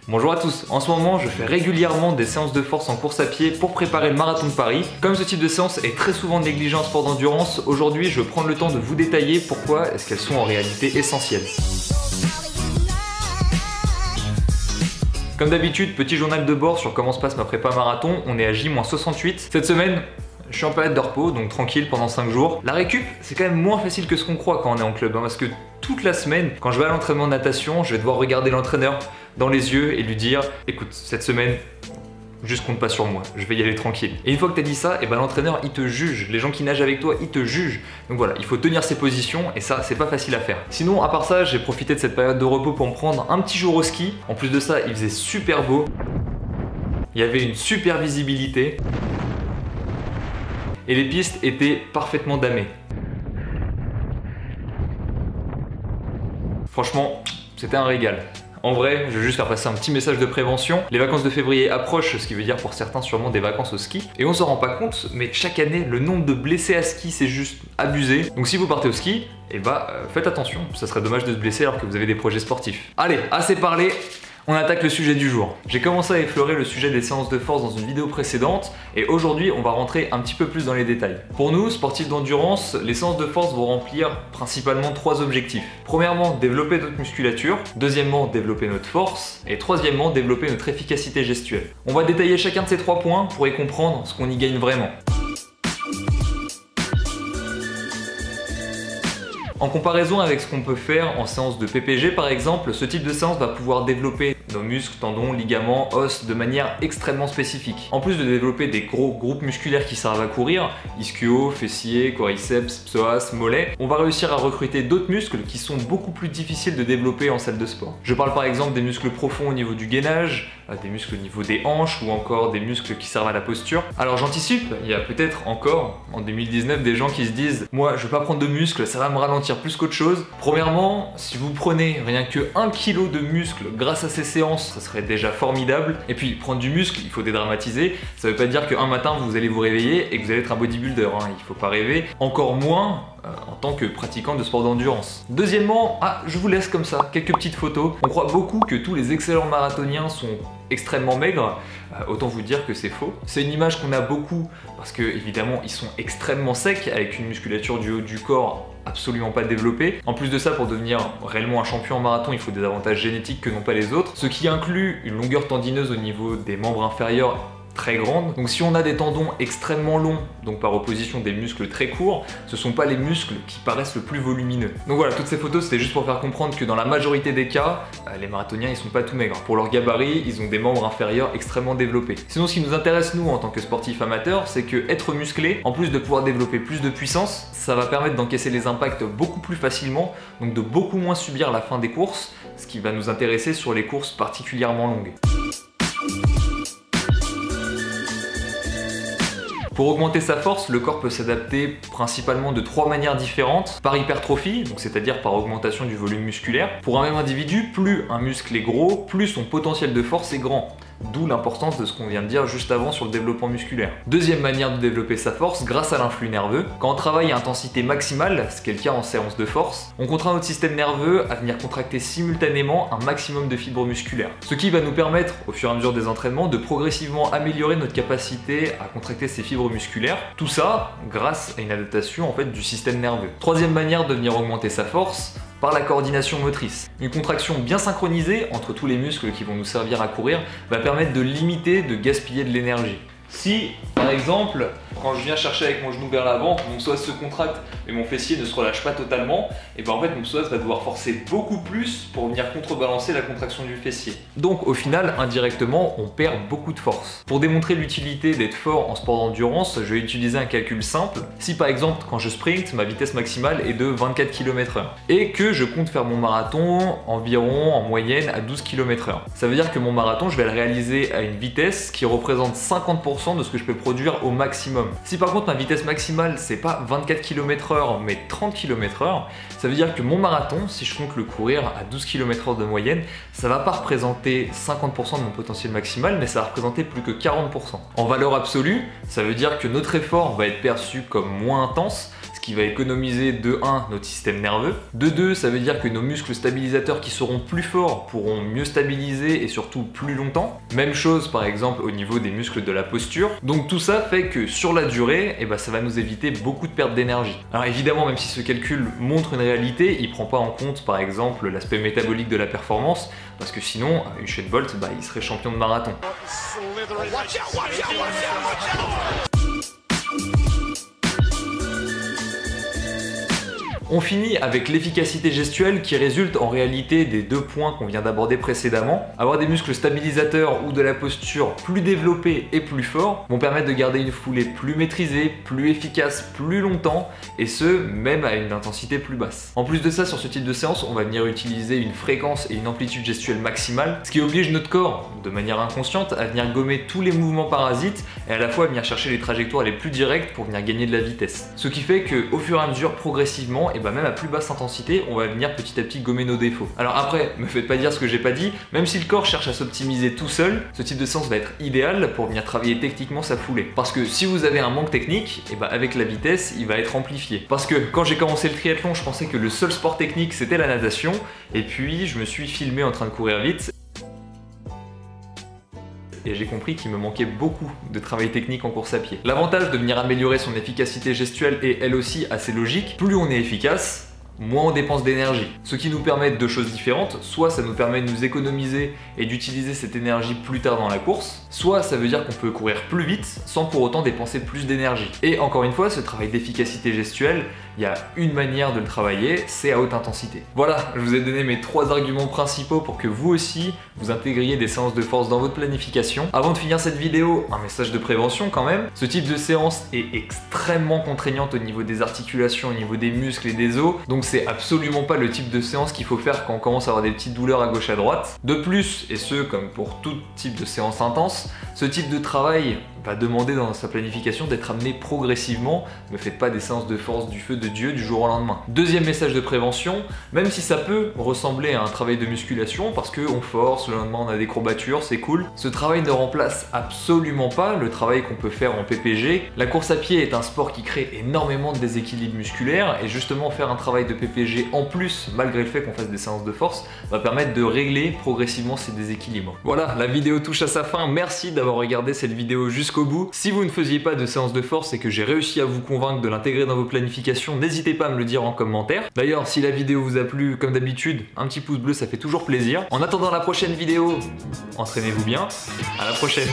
Bonjour à tous, en ce moment je fais régulièrement des séances de force en course à pied pour préparer le marathon de Paris. Comme ce type de séance est très souvent négligé en sport d'endurance, aujourd'hui je veux prendre le temps de vous détailler pourquoi est-ce qu'elles sont en réalité essentielles. Comme d'habitude, petit journal de bord sur comment se passe ma prépa marathon, on est à J-68. Cette semaine, je suis en période de repos, donc tranquille pendant 5 jours. La récup, c'est quand même moins facile que ce qu'on croit quand on est en club, parce que toute la semaine, quand je vais à l'entraînement de natation, je vais devoir regarder l'entraîneur dans les yeux et lui dire « Écoute, cette semaine, juste compte pas sur moi, je vais y aller tranquille. » Et une fois que tu as dit ça, l'entraîneur il te juge, les gens qui nagent avec toi ils te jugent. Donc voilà, il faut tenir ses positions et ça c'est pas facile à faire. Sinon à part ça, j'ai profité de cette période de repos pour me prendre un petit jour au ski. En plus de ça, il faisait super beau, il y avait une super visibilité et les pistes étaient parfaitement damées. Franchement, c'était un régal. En vrai, je vais juste faire passer un petit message de prévention. Les vacances de février approchent, ce qui veut dire pour certains sûrement des vacances au ski. Et on s'en rend pas compte, mais chaque année, le nombre de blessés à ski, c'est juste abusé. Donc si vous partez au ski, faites attention. Ça serait dommage de se blesser alors que vous avez des projets sportifs. Allez, assez parlé. On attaque le sujet du jour. J'ai commencé à effleurer le sujet des séances de force dans une vidéo précédente et aujourd'hui on va rentrer un petit peu plus dans les détails. Pour nous, sportifs d'endurance, les séances de force vont remplir principalement 3 objectifs. Premièrement, développer notre musculature. Deuxièmement, développer notre force. Et troisièmement, développer notre efficacité gestuelle. On va détailler chacun de ces 3 points pour y comprendre ce qu'on y gagne vraiment. En comparaison avec ce qu'on peut faire en séance de PPG par exemple, ce type de séance va pouvoir développer nos muscles, tendons, ligaments, os de manière extrêmement spécifique. En plus de développer des gros groupes musculaires qui servent à courir, ischio, fessiers, quadriceps, psoas, mollets, on va réussir à recruter d'autres muscles qui sont beaucoup plus difficiles de développer en salle de sport. Je parle par exemple des muscles profonds au niveau du gainage, des muscles au niveau des hanches ou encore des muscles qui servent à la posture. Alors j'anticipe, il y a peut-être encore en 2019 des gens qui se disent « Moi je veux pas prendre de muscles, ça va me ralentir plus qu'autre chose ». Premièrement, si vous prenez rien que 1 kg de muscle grâce à ces séances, ça serait déjà formidable. Et puis prendre du muscle, il faut dédramatiser, ça veut pas dire qu'un matin vous allez vous réveiller et que vous allez être un bodybuilder, il faut pas rêver. Encore moins en tant que pratiquant de sport d'endurance. Deuxièmement, je vous laisse comme ça, quelques petites photos. On croit beaucoup que tous les excellents marathoniens sont extrêmement maigres, autant vous dire que c'est faux. C'est une image qu'on a beaucoup parce que évidemment ils sont extrêmement secs avec une musculature du haut du corps absolument pas développée. En plus de ça, pour devenir réellement un champion en marathon, il faut des avantages génétiques que n'ont pas les autres, ce qui inclut une longueur tendineuse au niveau des membres inférieurs très grande. Donc si on a des tendons extrêmement longs, donc par opposition des muscles très courts, ce sont pas les muscles qui paraissent le plus volumineux. Donc voilà, toutes ces photos c'était juste pour faire comprendre que dans la majorité des cas, les marathoniens ils sont pas tout maigres. Pour leur gabarit, ils ont des membres inférieurs extrêmement développés. Sinon ce qui nous intéresse nous en tant que sportifs amateurs, c'est que être musclé, en plus de pouvoir développer plus de puissance, ça va permettre d'encaisser les impacts beaucoup plus facilement, donc de beaucoup moins subir la fin des courses, ce qui va nous intéresser sur les courses particulièrement longues. Pour augmenter sa force, le corps peut s'adapter principalement de 3 manières différentes. Par hypertrophie, donc c'est-à-dire par augmentation du volume musculaire. Pour un même individu, plus un muscle est gros, plus son potentiel de force est grand. D'où l'importance de ce qu'on vient de dire juste avant sur le développement musculaire. Deuxième manière de développer sa force, grâce à l'influx nerveux. Quand on travaille à intensité maximale, ce qui est le cas en séance de force, on contraint notre système nerveux à venir contracter simultanément un maximum de fibres musculaires. Ce qui va nous permettre, au fur et à mesure des entraînements, de progressivement améliorer notre capacité à contracter ces fibres musculaires. Tout ça grâce à une adaptation du système nerveux. Troisième manière de venir augmenter sa force, par la coordination motrice. Une contraction bien synchronisée entre tous les muscles qui vont nous servir à courir va permettre de limiter, de gaspiller de l'énergie. Si, par exemple, quand je viens chercher avec mon genou vers l'avant, mon psoas se contracte mais mon fessier ne se relâche pas totalement, et en fait mon psoas va devoir forcer beaucoup plus pour venir contrebalancer la contraction du fessier. Donc au final, indirectement, on perd beaucoup de force. Pour démontrer l'utilité d'être fort en sport d'endurance, je vais utiliser un calcul simple. Si par exemple, quand je sprint, ma vitesse maximale est de 24 km/h et que je compte faire mon marathon environ en moyenne à 12 km/h, ça veut dire que mon marathon, je vais le réaliser à une vitesse qui représente 50% de ce que je peux produire au maximum. Si par contre ma vitesse maximale c'est pas 24 km/h mais 30 km/h, ça veut dire que mon marathon, si je compte le courir à 12 km/h de moyenne, ça va pas représenter 50% de mon potentiel maximal, mais ça va représenter plus que 40%. En valeur absolue, ça veut dire que notre effort va être perçu comme moins intense, ce qui va économiser de 1 notre système nerveux. De 2, ça veut dire que nos muscles stabilisateurs qui seront plus forts pourront mieux stabiliser et surtout plus longtemps. Même chose par exemple au niveau des muscles de la posture. Donc tout ça fait que sur la durée, ça va nous éviter beaucoup de perte d'énergie. Alors évidemment, même si ce calcul montre une réalité, il prend pas en compte par exemple l'aspect métabolique de la performance, parce que sinon Usain Bolt il serait champion de marathon. On finit avec l'efficacité gestuelle qui résulte en réalité des deux points qu'on vient d'aborder précédemment. Avoir des muscles stabilisateurs ou de la posture plus développés et plus forts vont permettre de garder une foulée plus maîtrisée, plus efficace, plus longtemps, et ce, même à une intensité plus basse. En plus de ça, sur ce type de séance, on va venir utiliser une fréquence et une amplitude gestuelle maximale, ce qui oblige notre corps, de manière inconsciente, à venir gommer tous les mouvements parasites et à la fois à venir chercher les trajectoires les plus directes pour venir gagner de la vitesse. Ce qui fait qu'au fur et à mesure, progressivement, même à plus basse intensité, on va venir petit à petit gommer nos défauts. Alors après, me faites pas dire ce que j'ai pas dit, même si le corps cherche à s'optimiser tout seul, ce type de séance va être idéal pour venir travailler techniquement sa foulée. Parce que si vous avez un manque technique, avec la vitesse, il va être amplifié. Parce que quand j'ai commencé le triathlon, je pensais que le seul sport technique c'était la natation, et puis je me suis filmé en train de courir vite, et j'ai compris qu'il me manquait beaucoup de travail technique en course à pied. L'avantage de venir améliorer son efficacité gestuelle est elle aussi assez logique. Plus on est efficace, moins on dépense d'énergie. Ce qui nous permet deux choses différentes, soit ça nous permet de nous économiser et d'utiliser cette énergie plus tard dans la course, soit ça veut dire qu'on peut courir plus vite sans pour autant dépenser plus d'énergie. Et encore une fois, ce travail d'efficacité gestuelle, il y a une manière de le travailler, c'est à haute intensité. Voilà, je vous ai donné mes 3 arguments principaux pour que vous aussi, vous intégriez des séances de force dans votre planification. Avant de finir cette vidéo, un message de prévention quand même. Ce type de séance est extrêmement contraignante au niveau des articulations, au niveau des muscles et des os, donc c'est absolument pas le type de séance qu'il faut faire quand on commence à avoir des petites douleurs à gauche à droite. De plus, et ce comme pour tout type de séance intense, ce type de travail va demander dans sa planification d'être amené progressivement. Ne faites pas des séances de force du feu de Dieu du jour au lendemain. Deuxième message de prévention, même si ça peut ressembler à un travail de musculation parce qu'on force, le lendemain on a des courbatures, c'est cool, ce travail ne remplace absolument pas le travail qu'on peut faire en PPG. La course à pied est un sport qui crée énormément de déséquilibres musculaires et justement faire un travail de PPG en plus, malgré le fait qu'on fasse des séances de force, va permettre de régler progressivement ces déséquilibres. Voilà, la vidéo touche à sa fin. Merci d'avoir regardé cette vidéo jusqu'au bout. Si vous ne faisiez pas de séance de force et que j'ai réussi à vous convaincre de l'intégrer dans vos planifications, n'hésitez pas à me le dire en commentaire. D'ailleurs, si la vidéo vous a plu, comme d'habitude, un petit pouce bleu, ça fait toujours plaisir. En attendant la prochaine vidéo, entraînez-vous bien. À la prochaine.